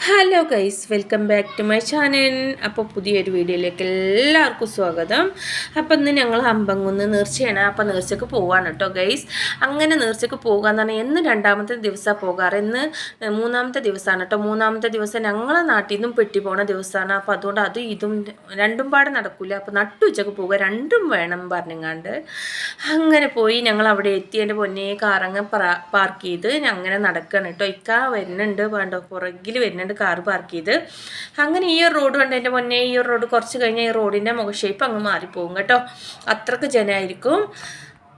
Hello guys, welcome back to my channel. അപ്പോൾ പുതിയൊരു വീഡിയോയിലേക്ക് എല്ലാവർക്കും സ്വാഗതം. അപ്പോൾ ഇന്ന് ഞങ്ങൾ അമ്പങ്കുന്ന് നേർച്ചയാണ്. അപ്പോൾ നേർച്ചയ്ക്ക് പോവാണ് കേട്ടോ ഗൈസ്. അങ്ങനെ നേർച്ചയ്ക്ക് പോകുക എന്ന് പറഞ്ഞാൽ എന്ന് രണ്ടാമത്തെ ദിവസമാണ് പോകാറ്. ഇന്ന് മൂന്നാമത്തെ ദിവസമാണ് കേട്ടോ. മൂന്നാമത്തെ ദിവസം ഞങ്ങളെ നാട്ടിൽ നിന്നും പെട്ടി പോണ ദിവസമാണ്. അപ്പോൾ അതുകൊണ്ട് ഇതും രണ്ടും പാടെ നടക്കില്ല. അപ്പോൾ നട്ടുച്ചക്ക് പോകുക, രണ്ടും വേണം പറഞ്ഞങ്ങാണ്ട് അങ്ങനെ പോയി ഞങ്ങൾ അവിടെ എത്തി. എൻ്റെ പൊന്നേ കാറങ്ങ് പാർക്ക് ചെയ്ത് അങ്ങനെ നടക്കുകയാണ് കേട്ടോ. ഇക്കാ വരുന്നുണ്ട്, വേണ്ടോ പുറകിൽ വരുന്നുണ്ട് കാർ പാർക്ക് ചെയ്ത്. അങ്ങനെ ഈ ഒരു റോഡ് കണ്ട് എൻ്റെ മുന്നേ ഈ ഒരു റോഡ് കുറച്ച് കഴിഞ്ഞാൽ ഈ റോഡിൻ്റെ മുഖ ഷേപ്പ് അങ്ങ് മാറിപ്പോകും കേട്ടോ. അത്രക്ക് ജനമായിരിക്കും.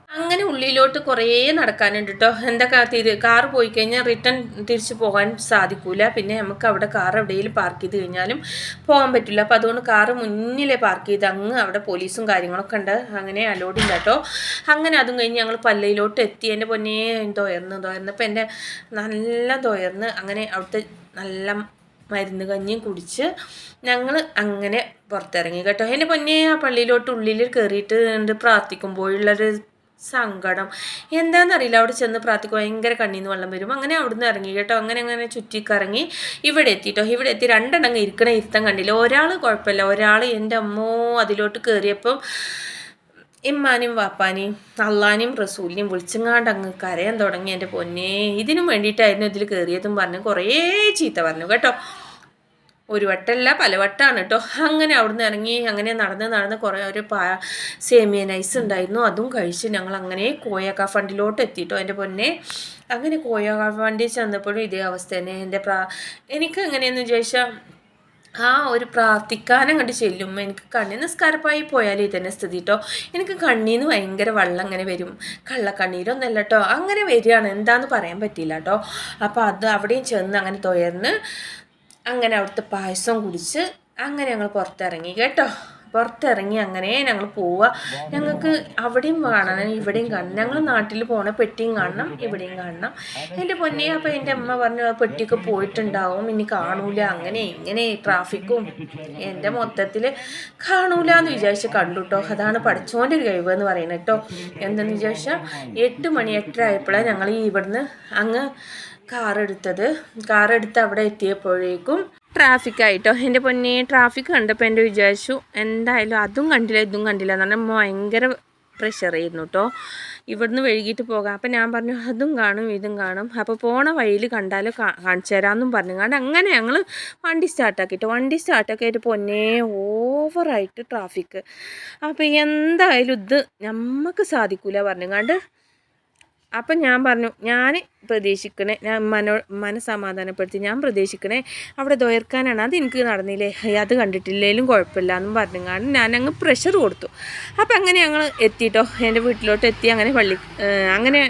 അങ്ങനെ ഉള്ളിലോട്ട് കുറേ നടക്കാനുണ്ട് കേട്ടോ. എന്താ കാർ പോയി കഴിഞ്ഞാൽ റിട്ടേൺ തിരിച്ച് പോകാൻ സാധിക്കില്ല. പിന്നെ നമുക്ക് അവിടെ കാർ എവിടെയെങ്കിലും പാർക്ക് ചെയ്ത് കഴിഞ്ഞാലും പോകാൻ പറ്റില്ല. അപ്പോൾ അതുകൊണ്ട് കാറ് മുന്നിലെ പാർക്ക് ചെയ്ത് അങ്ങ് അവിടെ പോലീസും കാര്യങ്ങളൊക്കെ ഉണ്ട്. അങ്ങനെ അലോഡില്ല കേട്ടോ. അങ്ങനെ അതും കഴിഞ്ഞ് ഞങ്ങൾ പല്ലയിലോട്ട് എത്തി. എൻ്റെ പൊന്നേ തോയർന്നപ്പോൾ എൻ്റെ നല്ല തോയർന്ന് അങ്ങനെ അവിടുത്തെ നല്ല മരുന്ന് കഞ്ഞിയും കുടിച്ച് ഞങ്ങൾ അങ്ങനെ പുറത്തിറങ്ങി കേട്ടോ. എൻ്റെ പൊന്നേ ആ പള്ളിയിലോട്ട് ഉള്ളിൽ കയറിയിട്ട് പ്രാർത്ഥിക്കുമ്പോഴുള്ളൊരു സങ്കടം എന്താണെന്നറിയില്ല. അവിടെ ചെന്ന് പ്രാർത്ഥിക്കും, ഭയങ്കര കണ്ണീന്ന് വെള്ളം വരും. അങ്ങനെ അവിടുന്ന് ഇറങ്ങി കേട്ടോ. അങ്ങനെ ചുറ്റിക്കറങ്ങി ഇവിടെ എത്തിട്ടോ. ഇവിടെ എത്തി രണ്ടെണ്ണം ഇരിക്കണ ഇരുത്തം കണ്ടില്ല. ഒരാൾ കുഴപ്പമില്ല, ഒരാൾ എൻ്റെ അമ്മോ അതിലോട്ട് കയറിയപ്പം ഇമ്മാനും വാപ്പാനെയും അള്ളാനെയും റസൂലിനെയും വിളിച്ചങ്ങാണ്ട് അങ്ങ് കരയാൻ തുടങ്ങി. എൻ്റെ പൊന്നേ, ഇതിനും വേണ്ടിയിട്ടായിരുന്നു ഇതിൽ കയറിയതും പറഞ്ഞ് കുറേ ചീത്ത പറഞ്ഞു കേട്ടോ. ഒരു വട്ടമല്ല പലവട്ടമാണ് കേട്ടോ. അങ്ങനെ അവിടുന്ന് ഇറങ്ങി അങ്ങനെ നടന്ന് കുറേ ഒരു സേമിയ നൈസ് ഉണ്ടായിരുന്നു, അതും കഴിച്ച് ഞങ്ങൾ അങ്ങനെ കോയക്ക ഫണ്ടിലോട്ട് എത്തിയിട്ടോ. എൻ്റെ പൊന്നെ അങ്ങനെ കോയക്ക ഫണ്ടിൽ ചെന്നപ്പോഴും ഇതേ അവസ്ഥ തന്നെ. എനിക്ക് എങ്ങനെയെന്ന് ചോദിച്ചാൽ ഒരു പ്രാർത്ഥിക്കാനും കണ്ട് ചെല്ലുമ്പോൾ എനിക്ക് കണ്ണിൽ നിസ്കാരപ്പായി പോയാൽ ഇതന്നെ സ്ഥിതി കേട്ടോ. എനിക്ക് കണ്ണീന്ന് ഭയങ്കര വെള്ളം അങ്ങനെ വരും. കള്ളക്കണ്ണീരൊന്നല്ല കേട്ടോ, അങ്ങനെ വരികയാണ്, എന്താന്ന് പറയാൻ പറ്റില്ല കേട്ടോ. അപ്പോൾ അവിടെയും ചെന്ന് അങ്ങനെ തുയർന്ന് അങ്ങനെ അവിടുത്തെ പായസം കുടിച്ച് അങ്ങനെ ഞങ്ങൾ പുറത്തിറങ്ങി കേട്ടോ. പുറത്തിറങ്ങി അങ്ങനെ ഞങ്ങൾ പോവുക. ഞങ്ങൾക്ക് അവിടെയും കാണണം ഇവിടെയും കാണണം. ഞങ്ങൾ നാട്ടിൽ പോണ പെട്ടിയും കാണണം ഇവിടെയും കാണണം. എൻ്റെ പൊന്നെ, അപ്പോൾ എൻ്റെ അമ്മ പറഞ്ഞു പെട്ടിയൊക്കെ പോയിട്ടുണ്ടാവും, ഇനി കാണൂല, അങ്ങനെ ഇങ്ങനെ ട്രാഫിക്കും എൻ്റെ മൊത്തത്തിൽ കാണൂല എന്ന് വിചാരിച്ച് കണ്ടു കേട്ടോ. അതാണ് പഠിച്ചോൻ്റെ ഒരു കഴിവ് എന്ന് പറയുന്നത് കേട്ടോ. എന്തെന്ന് വിചാരിച്ചാൽ 8 മണി 8:30 ആയപ്പോഴാണ് ഞങ്ങൾ ഇവിടുന്ന് അങ്ങ് കാറെടുത്ത് അവിടെ എത്തിയപ്പോഴേക്കും ട്രാഫിക്കായിട്ടോ. എൻ്റെ പൊന്നെ ട്രാഫിക് കണ്ടപ്പോൾ എൻ്റെ വിചാരിച്ചു എന്തായാലും അതും കണ്ടില്ല ഇതും കണ്ടില്ല എന്ന് പറഞ്ഞാൽ ഭയങ്കര പ്രഷറായിരുന്നു കേട്ടോ. ഇവിടുന്ന് വൈകിട്ട് പോകാം. അപ്പം ഞാൻ പറഞ്ഞു അതും കാണും ഇതും കാണും, അപ്പോൾ പോണ വഴിയിൽ കണ്ടാലും കാണിച്ചു തരാമെന്നും പറഞ്ഞു കാരണം അങ്ങനെ ഞങ്ങൾ വണ്ടി സ്റ്റാർട്ടാക്കിയിട്ട് പൊന്നേ ഓവറായിട്ട് ട്രാഫിക്ക്. അപ്പോൾ എന്തായാലും ഇത് നമുക്ക് സാധിക്കില്ല പറഞ്ഞുകൊണ്ട് അപ്പം ഞാൻ പറഞ്ഞു ഞാൻ പ്രതീക്ഷിക്കണേ, ഞാൻ മനസ്സമാധാനപ്പെടുത്തി, ഞാൻ പ്രതീക്ഷിക്കണേ അവിടെ ദോർക്കാനാണ്, അത് എനിക്ക് നടന്നില്ലേ, അത് കണ്ടിട്ടില്ലേലും കുഴപ്പമില്ല എന്നും പറഞ്ഞുകൊണ്ട് ഞാനങ്ങ് പ്രഷർ കൊടുത്തു. അപ്പം അങ്ങനെ ഞങ്ങൾ എത്തിയിട്ടോ. എൻ്റെ വീട്ടിലോട്ട് എത്തി. അങ്ങനെ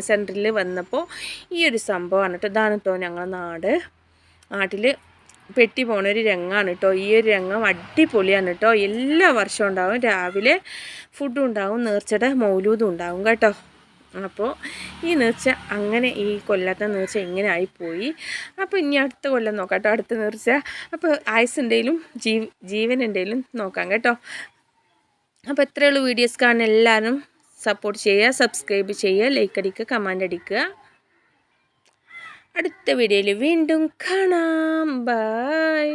സെൻറ്ററിൽ വന്നപ്പോൾ ഈ ഒരു സംഭവമാണ് കേട്ടോ. ഇതാണ് കേട്ടോ ഞങ്ങളുടെ നാട്ടിൽ പെട്ടി പോണൊരു രംഗമാണ് കേട്ടോ. ഈ ഒരു രംഗം അടിപൊളിയാണ് കേട്ടോ. എല്ലാ വർഷവും ഉണ്ടാവും. രാവിലെ ഫുഡും ഉണ്ടാവും, നേർച്ചയുടെ മൗലൂദും ഉണ്ടാവും കേട്ടോ. അപ്പോൾ ഈ നേർച്ച അങ്ങനെ ഈ കൊല്ലത്തെ നേർച്ച ഇങ്ങനെ ആയിപ്പോയി. അപ്പോൾ ഇനി അടുത്ത കൊല്ലം നോക്കാം കേട്ടോ, അടുത്ത നേർച്ച. അപ്പോൾ ആയുസ്സുണ്ടെങ്കിലും ജീവനുണ്ടെങ്കിലും നോക്കാം കേട്ടോ. അപ്പോൾ എത്രയുള്ള വീഡിയോസ് കാണാൻ എല്ലാവരും സപ്പോർട്ട് ചെയ്യുക, സബ്സ്ക്രൈബ് ചെയ്യുക, ലൈക്ക് അടിക്കുക, കമൻ്റ് അടിക്കുക. അടുത്ത വീഡിയോയിൽ വീണ്ടും കാണാം. ബൈ.